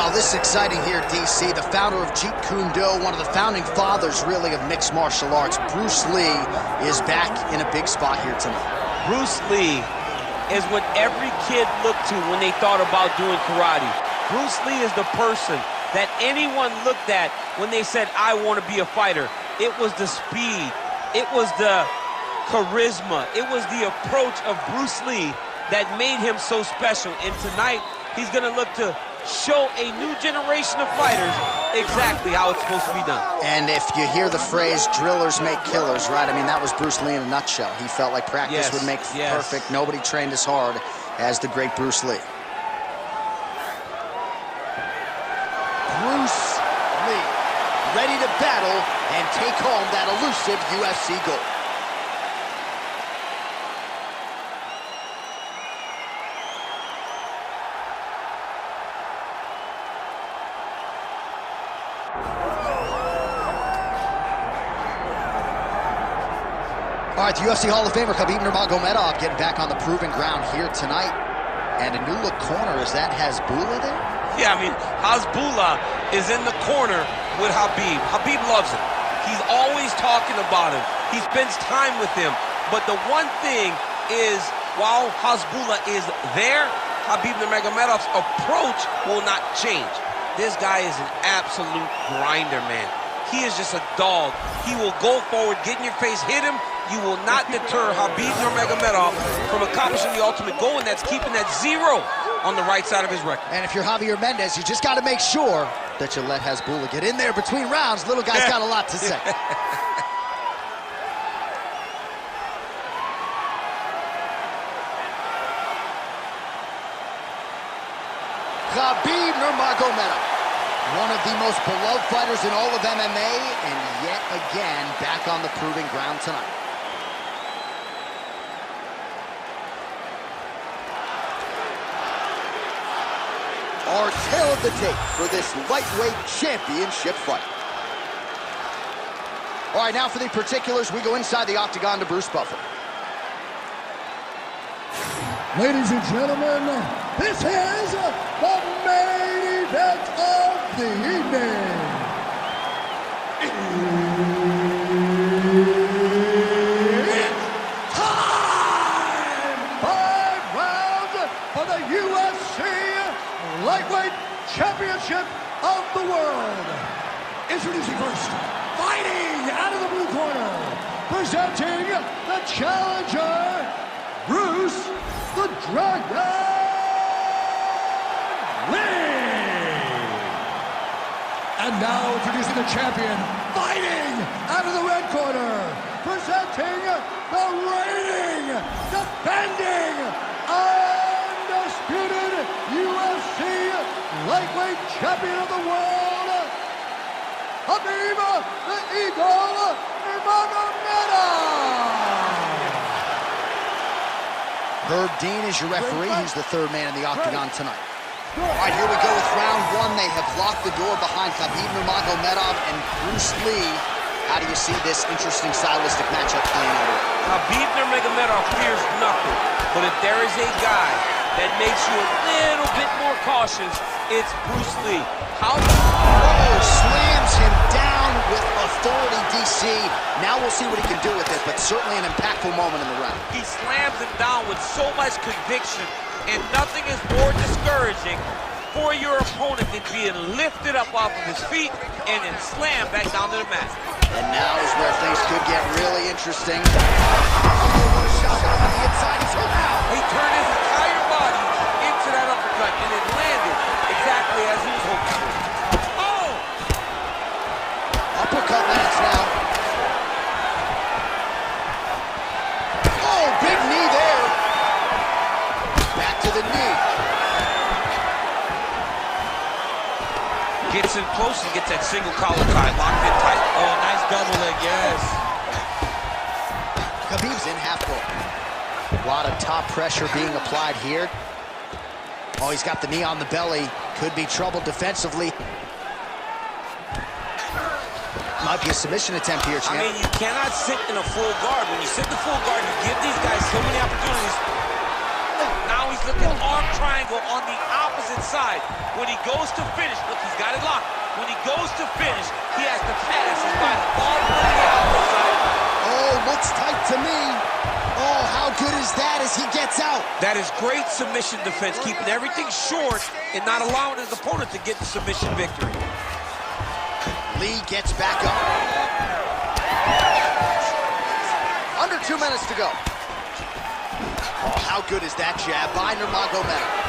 Well, this is exciting here, DC. The founder of Jeet Kune Do, one of the founding fathers, really, of mixed martial arts, Bruce Lee, is back in a big spot here tonight. Bruce Lee is what every kid looked to when they thought about doing karate. Bruce Lee is the person that anyone looked at when they said, I want to be a fighter. It was the speed, it was the charisma, it was the approach of Bruce Lee that made him so special. And tonight, he's going to look to show a new generation of fighters exactly how it's supposed to be done. And if you hear the phrase, drillers make killers, right? I mean, that was Bruce Lee in a nutshell. He felt like practice would make perfect. Nobody trained as hard as the great Bruce Lee. Bruce Lee, ready to battle and take home that elusive UFC gold. All right, the UFC Hall of Famer Habib Nurmagomedov getting back on the proven ground here tonight. And a new look corner, is that Hasbulla there? Yeah, I mean, Hasbulla is in the corner with Hhabib. Hhabib loves him. He's always talking about him. He spends time with him. But the one thing is, while Hasbulla is there, Habib Nurmagomedov's approach will not change. This guy is an absolute grinder, man. He is just a dog. He will go forward, get in your face, hit him. You will not deter Habib Nurmagomedov from accomplishing the ultimate goal, and that's keeping that 0 on the right side of his record. And if you're Javier Mendez, you just got to make sure that you let Hasbulla get in there between rounds. Little guy's got a lot to say. Habib Nurmagomedov, one of the most beloved fighters in all of MMA, and yet again back on the proving ground tonight. Our tale of the tape for this lightweight championship fight. All right, now for the particulars, we go inside the octagon to Bruce Buffer. Ladies and gentlemen, this is the main event of the evening. It's time! 5 rounds for the UFC Lightweight Championship of the World. Introducing first, fighting out of the blue corner, presenting the challenger, Bruce the Dragon Lee. And now introducing the champion, fighting out of the red corner, presenting the reigning, defending, undisputed UFC lightweight champion of the world, Hhabib the Eagle Nurmagomedov. Herb Dean is your referee. He's the third man in the octagon tonight. All right, here we go with round 1. They have locked the door behind Hhabib Nurmagomedov and Bruce Lee. How do you see this interesting stylistic matchup playing out? Hhabib Nurmagomedov fears nothing, but if there is a guy that makes you a little bit more cautious, it's Bruce Lee. Slams him down with authority, DC. Now we'll see what he can do with it, but certainly an impactful moment in the round. He slams him down with so much conviction, and nothing is more discouraging for your opponent than being lifted up off of his feet and then slammed back down to the mat. And now is where things could get really interesting. He turned his entire body into that uppercut, and it landed exactly as he was hoping. Oh! Uppercut lands now. Oh, big knee there. Back to the knee. Gets in close and gets that single collar tie, locked in tight. Oh, nice double leg, yes. Khabib's in half guard. A lot of top pressure being applied here. Oh, he's got the knee on the belly. Could be trouble defensively. Might be a submission attempt here, champ. I mean, you cannot sit in a full guard. When you sit in the full guard, you give these guys so many opportunities. Now he's looking arm triangle on the opposite outside. When he goes to finish, look, he's got it locked. When he goes to finish, he has to pass his body all the way to the outside. Oh, looks tight to me. Oh, how good is that as he gets out? That is great submission defense, keeping everything short and not allowing his opponent to get the submission victory. Lee gets back up. Under 2 minutes to go. Oh, how good is that jab by Nurmagomedov?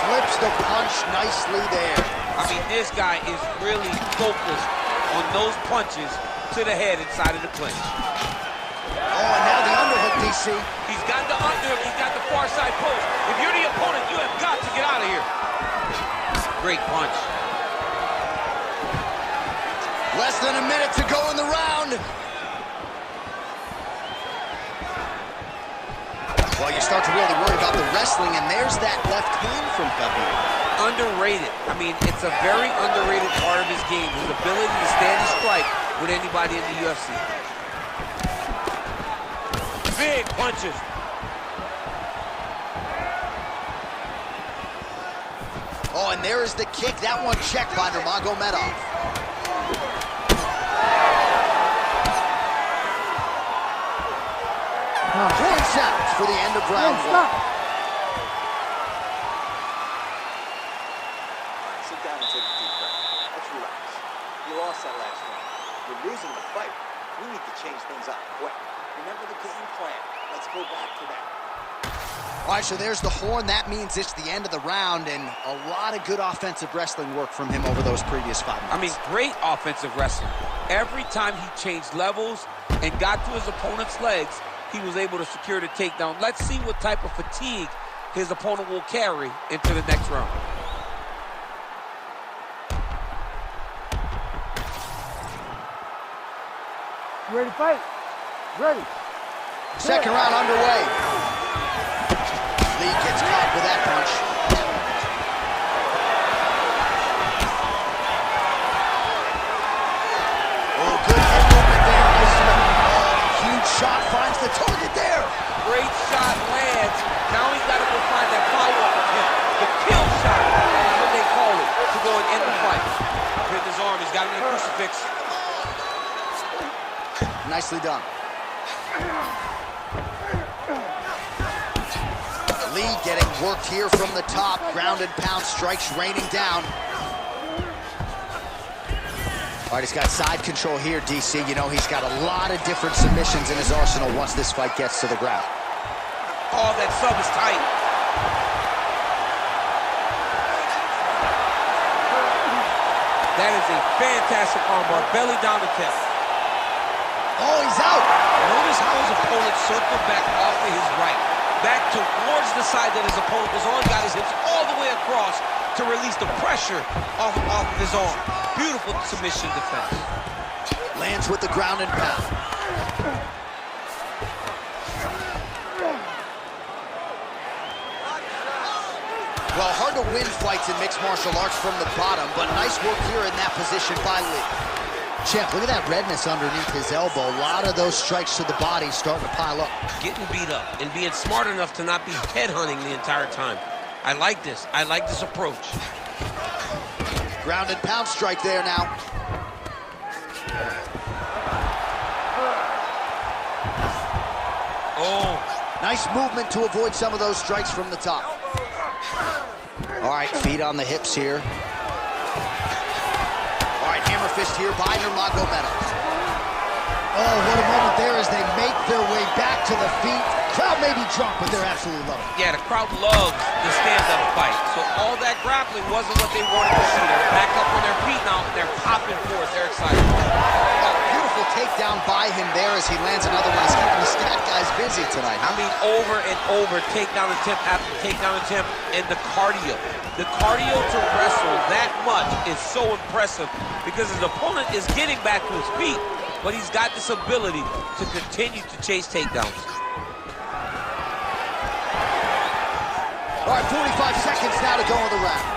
Slips the punch nicely there. I mean, this guy is really focused on those punches to the head inside of the clinch. Oh, and now the underhook, DC. He's got the underhook, he's got the far side post. If you're the opponent, you have got to get out of here. Great punch. Less than a minute to go in the round. Well, you start to really worry about the wrestling, and there's that left hand from Khabib. Underrated. I mean, it's a very underrated part of his game, his ability to stand and strike with anybody in the UFC. Big punches. Oh, and there is the kick. That one checked by Nurmagomedov. Horn sounds for the end of round one. Sit down and take a deep breath. Let's relax. You lost that last round. You're losing the fight. We need to change things up quick. Remember the game plan. Let's go back to that. All right, so there's the horn. That means it's the end of the round, and a lot of good offensive wrestling work from him over those previous 5 minutes. I mean, great offensive wrestling. Every time he changed levels and got to his opponent's legs, he was able to secure the takedown. Let's see what type of fatigue his opponent will carry into the next round. You ready to fight? Ready. Second round underway. Lee gets caught with that punch. Oh, good hip movement there. Huge shot finds the target there. Great shot lands. Now he's got to go find that follow-up attempt. The kill shot is what they call it, to go and end the fight. Hit his arm. He's got him in a crucifix. Nicely done. Lee getting worked here from the top. Ground and pound strikes raining down. All right, he's got side control here, DC. You know, he's got a lot of different submissions in his arsenal once this fight gets to the ground. Oh, that sub is tight. That is a fantastic armbar. Belly down the tip. Oh, he's out. Notice how his opponent circled back off to his right. Back towards the side that his opponent was on, got his hips all the way across to release the pressure off of his arm. Beautiful submission defense. Lands with the ground and pound. Well, hard to win fights in mixed martial arts from the bottom, but nice work here in that position by Lee. Champ, look at that redness underneath his elbow. A lot of those strikes to the body starting to pile up. Getting beat up and being smart enough to not be headhunting the entire time. I like this. I like this approach. Ground and pound strike there now. Oh. Nice movement to avoid some of those strikes from the top. All right, feet on the hips here. All right, hammer fist here by Nurmagomedov. Oh, what a moment there as they make their way back to the feet. Crowd may be drunk, but they're absolutely loving it. Yeah, the crowd loves the stand-up fight. So all that grappling wasn't what they wanted to see. They're back up on their feet now, and they're popping for it. They're excited. Oh, beautiful takedown by him there as he lands another one. He's keeping the stat guys busy tonight. I mean, over and over, takedown attempt after takedown attempt, and the cardio. The cardio to wrestle that much is so impressive because his opponent is getting back to his feet, but he's got this ability to continue to chase takedowns. All right, 45 seconds now to go in the round.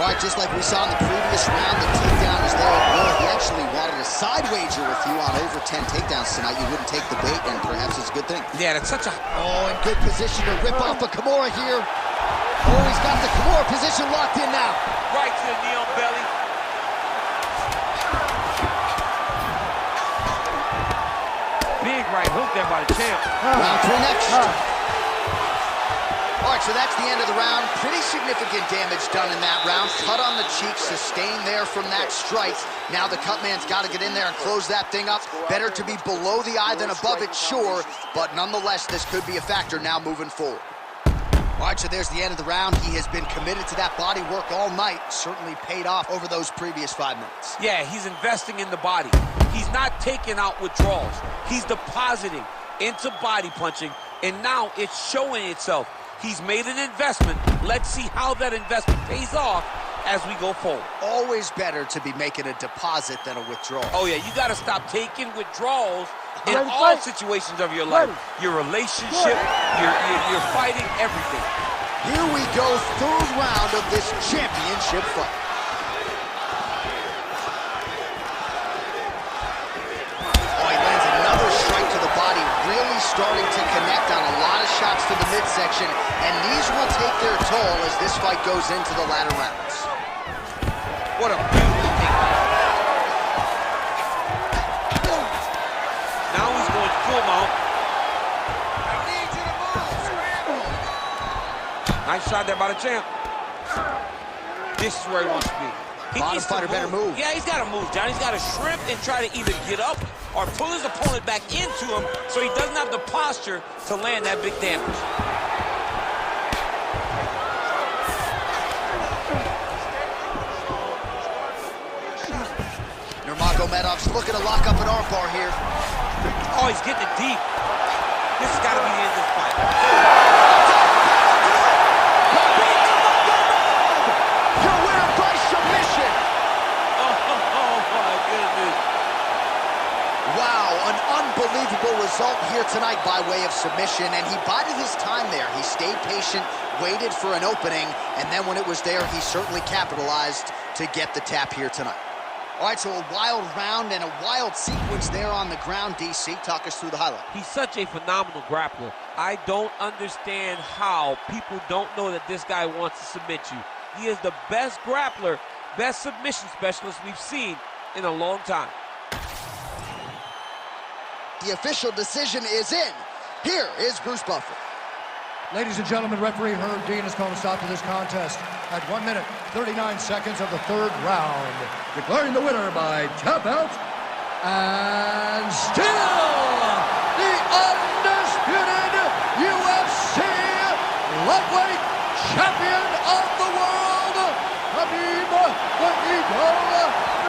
All right, just like we saw in the previous round, the takedown is there at will. He actually wanted a side wager with you on over 10 takedowns tonight. You wouldn't take the bait, and perhaps it's a good thing. Yeah, that's such a... Oh, in good position to rip off a Kimura here. Oh, he's got the Kimura position locked in now. Right to the knee on belly. Big right hook there by the champ. Round 3 next. All right, so that's the end of the round. Pretty significant damage done in that round. Cut on the cheek, sustained there from that strike. Now the cut man's got to get in there and close that thing up. Better to be below the eye than above it, sure. But nonetheless, this could be a factor now moving forward. All right, so there's the end of the round. He has been committed to that body work all night. Certainly paid off over those previous 5 minutes. Yeah, he's investing in the body. He's not taking out withdrawals. He's depositing into body punching, and now it's showing itself. He's made an investment. Let's see how that investment pays off as we go forward. Always better to be making a deposit than a withdrawal. Oh, yeah, you got to stop taking withdrawals in all situations of your life. Your relationship, you're fighting, everything. Here we go, third round of this championship fight. Oh, he lands another strike to the body, really starting to connect on a lot of shots to the midsection, and these will take their toll as this fight goes into the latter rounds. What a beautiful takedown. Now he's going full mount. I need you to move. Nice shot there by the champ. This is where he wants to be. Bottom fighter better move. Yeah, he's got to move, John. He's got to shrimp and try to either get up or pull his opponent back into him so he doesn't have the posture to land that big damage. Nurmagomedov's looking to lock up an armbar here. Oh, he's getting it deep. This has got to be the end of the fight. Your winner by submission. Oh, my goodness. Wow, an unbelievable result here tonight by way of submission, and he bided his time there. He stayed patient, waited for an opening, and then when it was there, he certainly capitalized to get the tap here tonight. All right, so a wild round and a wild sequence there on the ground. DC, talk us through the highlight. He's such a phenomenal grappler. I don't understand how people don't know that this guy wants to submit you. He is the best grappler, best submission specialist we've seen in a long time. The official decision is in. Here is Bruce Buffer. Ladies and gentlemen, referee Herb Dean has called a stop to this contest at 1 minute, 39 seconds of the third round, declaring the winner by tap out, and still the undisputed UFC lightweight champion of the world, Hhabib the Eagle